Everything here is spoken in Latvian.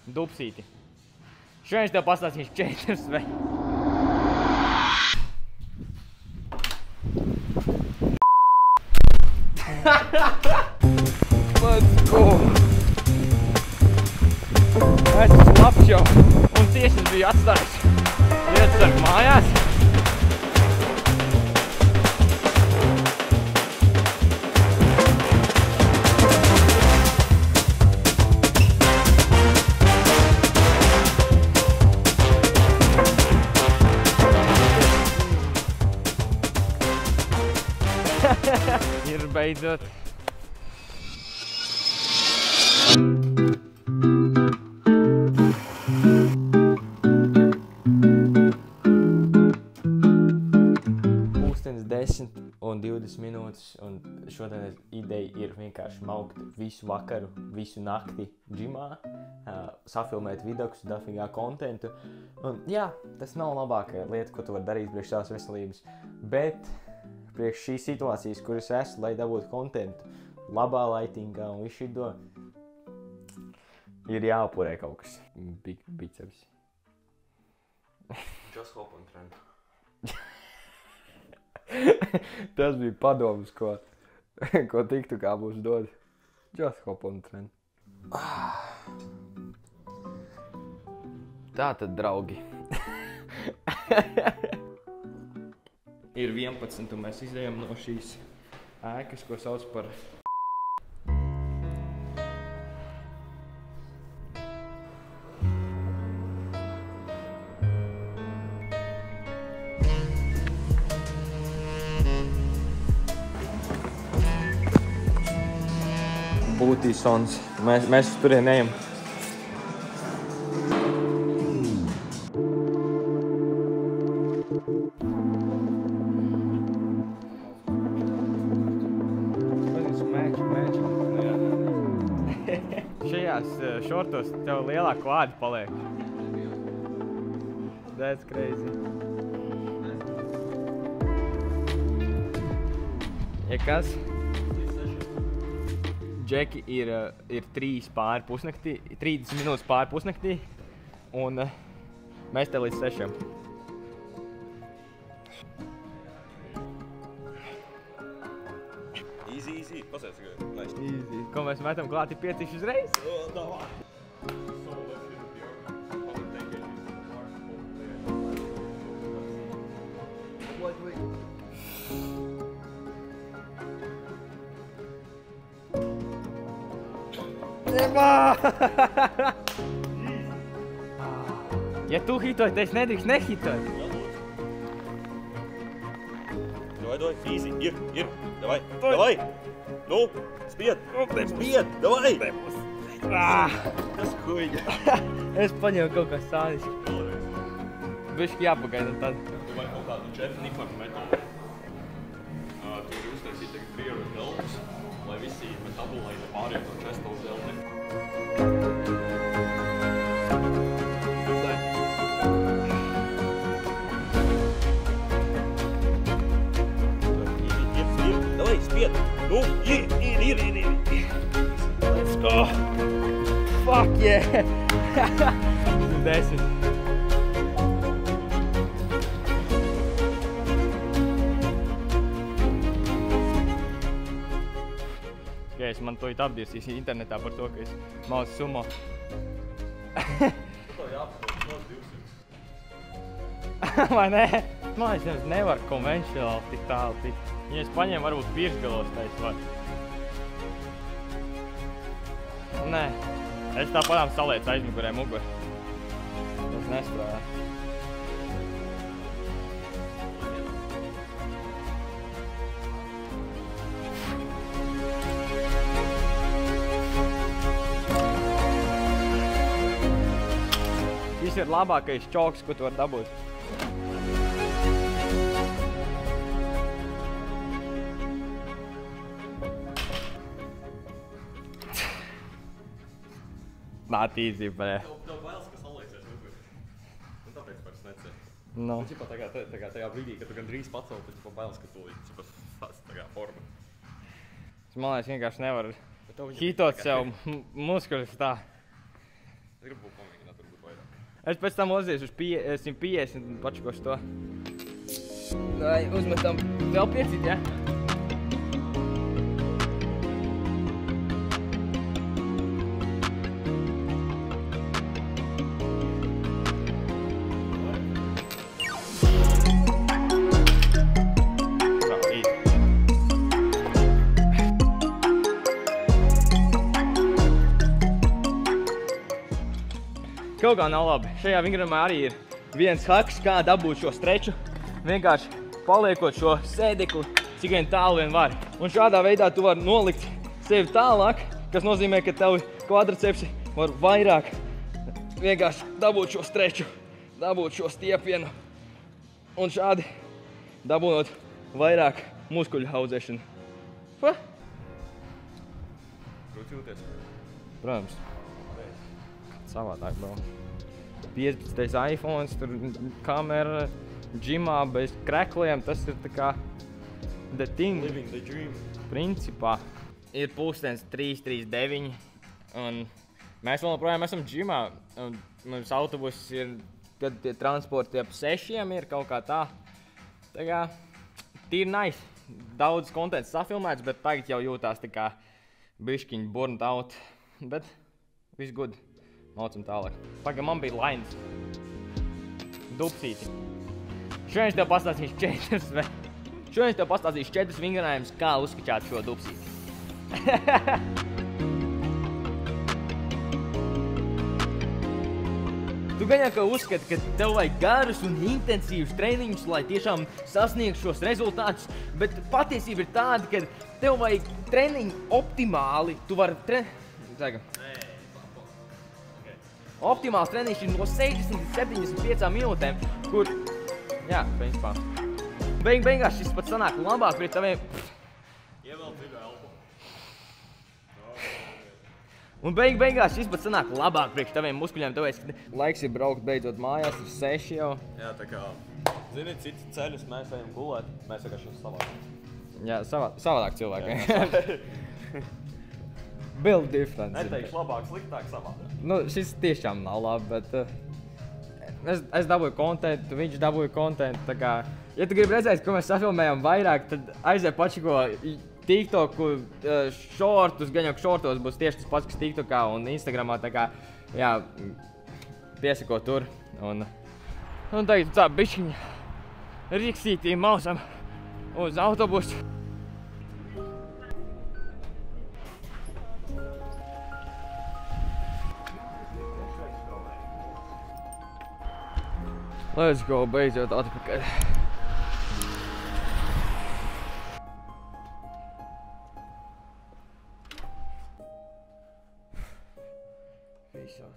Dupsīti. Šodien es tev pastāstīšu 4 vai... Let's go! Es esmu labs jau, un tieši es biju atstājis lietas ar mājās. Ir beidzot. Pulkstenis 10 un 20 minūtes, un šodien ideja ir vienkārši maukt visu vakaru, visu nakti džimā, safilmēt vidokus, dafīgā kontentu. Un jā, tas nav labākā lieta, ko tu vari darīt priekš tās veselības, bet priekš šīs situācijas, kur es esmu, lai dabūtu kontentu, labā laitingā un visu šito, ir jāupurē kaut kas. Biceps. Just hop on trend. Tas bija padoms, ko TikTokā būs dod. Just hop on trend. Tātad, draugi. Ir 11, un mēs izējām no šīs ēkas, ko sauc par... Būtīsons. Mēs uz turien ejam. Šajās šortos tev lielāk vādi paliek. That's crazy. Ja kas? Džeki ir 3 pāri pusnaktī, 30 minūtes pāri pusnaktī, un mēs te līdz 6. Easy. Pasēc, ka nice. Easy. Ko mēs metam klāt, ir 5 uzreiz? Davai. Ja tu hitoji, tad es nedrīkst nehitot. Davai, easy, ir, davai, nu, spied, davai. Tas huiņa. Es paņēmu kaut kā sāniski. Bišķi jāpagaida un tad. Tu vari kaut kādu Jeff Nippard metodu. Tu vari uztaisīt tagad prierodu deltus, lai visi metabolaiti pāriet ar često uz delti. Spied! Nu, ir! Let's go! Fuck yeah! 10. Skaidrs, man to apdiesīs internetā par to, ka es mausu sumo. To jāapsaka, no 200. Vai ne? Man es nevaru konvencionāli tik tālu tikt. Ja es paņēmu, varbūt virsgalos taisa var. Nē, es tāpatām saliecu aizmugurē muguru. Tas nestrādā. Šis ir labākais čoks, ko tu var dabūt. Not easy, bet... Tev bailes, ka saliecies muguri. Un tāpēc vairs necēl. No. Un ķipa tajā brīdī, kad tu gandrīz pacēl, tad ķipa bailes, ka tu ķipa tāds tā kā forma. Es man liekas, vienkārši nevaru hitot sev muskuļus tā. Es gribu būt pamēģināt, varbūt vairāk. Es pēc tam uzdies uz 150 un pačakošu to. Lai uzmetam vēl piecīt, ja? Kaut kā nav labi. Šajā vingramā arī ir viens haks, kā dabūt šo streču. Vienkārši paliekot šo sēdekli, cik vien tālu vien var. Un šādā veidā tu vari nolikt sevi tālāk, kas nozīmē, ka tev kvadricepsi var vairāk vienkārši dabūt šo streču, dabūt šo stiepienu. Un šādi dabūnot vairāk muskuļu audzēšanu. Grūti jūties? Protams. Savādāk vēl. 15. iPhones, tur kamera, džimā bez krekliem, tas ir tā kā the thing. Living the dream. Principā. Ir pulkstens 3:39 un mēs vēl joprojām esam džimā. Un mums autobuss ir, kad tie transporti ap 6 ir kaut kā tā. Tā kā tīri nice. Daudz kontents safilmēts, bet tagad jau jūtās tā kā bišķiņi burnt out. Bet viss good. Maucam tālāk. Pagaid, man bija lainas. Dupsīti. Šodien es tev pastāstīšu 4 vingrinājumus, kā uzskačāt šo dupsīti. Tu gan jau uzskati, ka tev vajag garus un intensīvus treniņus, lai tiešām sasniegtu šos rezultātus, bet patiesība ir tāda, ka tev vajag treniņu optimāli. Tu vari Optimāls treniņš ir no 60 līdz 75 minūtēm, kur, jā, principā. Beigās šis pat sanāk labāk pret taviem. Ievēl dziļu elpu. Un beigās šis pat sanāk labāk priekš taviem muskuļiem, tāpēc, ka laiks ir braukt beidzot mājās, ir 6 jau. Jā, tā kā, zini, citi ceļus mēs ejam gulēt, mēs vienkārši savādāk. Jā, savādāk cilvēki. Build difference. Neteikšu labāk, sliktāk, savādāk. Nu, šis tiešām nav labi, bet es dabūju kontentu, viņš dabūja kontentu, tā kā, ja tu gribi redzēt, ko mēs safilmējam vairāk, tad aiziet pačiko TikToku šortus, gan jau šortos būs tieši tas pats, kas TikTokā un Instagramā, tā kā, jā, piesako tur, un tagad tā bišķiņa riksītī mausam uz autobusu. Let's go, beidzot atpakaļ. Peace out.